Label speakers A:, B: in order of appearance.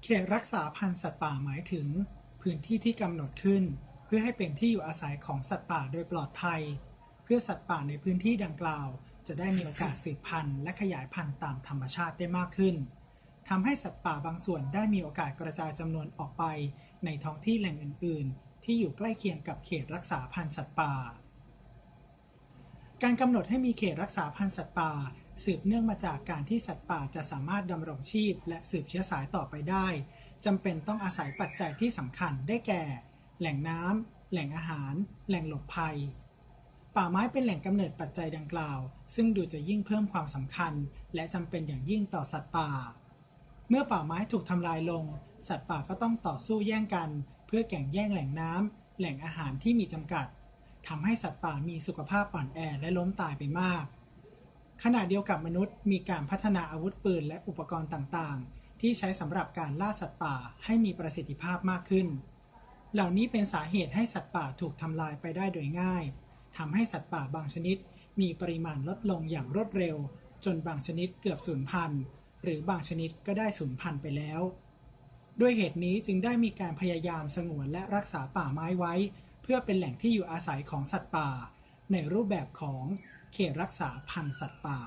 A: เขตรักษาพันธุ์สัตว์ป่าหมายถึงพื้นที่ที่กำหนดขึ้นเพื่อให้เป็นที่อยู่อาศัยของสัตว์ป่าโดยปลอดภัยเพื่อสัตว์ป่าในพื้นที่ดังกล่าวจะได้มีโอกาสสืบพันธุ์และขยายพันธุ์ตามธรรมชาติได้มากขึ้นทำให้สัตว์ป่าบางส่วนได้มีโอกาสกระจายจำนวนออกไปในท้องที่แหล่งอื่นๆที่อยู่ใกล้เคียงกับเขตรักษาพันธุ์สัตว์ป่าการกำหนดให้มีเขตรักษาพันธุ์สัตว์ป่าสืบเนื่องมาจากการที่สัตว์ป่าจะสามารถดำรงชีพและสืบเชื้อสายต่อไปได้จำเป็นต้องอาศัยปัจจัยที่สำคัญได้แก่แหล่งน้ำแหล่งอาหารแหล่งหลบภัยป่าไม้เป็นแหล่งกำเนิดปัจจัยดังกล่าวซึ่งดูจะยิ่งเพิ่มความสำคัญและจำเป็นอย่างยิ่งต่อสัตว์ป่าเมื่อป่าไม้ถูกทำลายลงสัตว์ป่าก็ต้องต่อสู้แย่งกันเพื่อแข่งแย่งแหล่งน้ำแหล่งอาหารที่มีจำกัดทำให้สัตว์ป่ามีสุขภาพอ่อนแอและล้มตายไปมากขณะเดียวกับมนุษย์มีการพัฒนาอาวุธปืนและอุปกรณ์ต่างๆที่ใช้สำหรับการล่าสัตว์ป่าให้มีประสิทธิภาพมากขึ้นเหล่านี้เป็นสาเหตุให้สัตว์ป่าถูกทำลายไปได้โดยง่ายทำให้สัตว์ป่าบางชนิดมีปริมาณลดลงอย่างรวดเร็วจนบางชนิดเกือบสูญพันธุ์หรือบางชนิดก็ได้สูญพันธุ์ไปแล้วด้วยเหตุนี้จึงได้มีการพยายามสงวนและรักษาป่าไม้ไว้เพื่อเป็นแหล่งที่อยู่อาศัยของสัตว์ป่าในรูปแบบของเขตรักษาพันธุ์สัตว์ป่า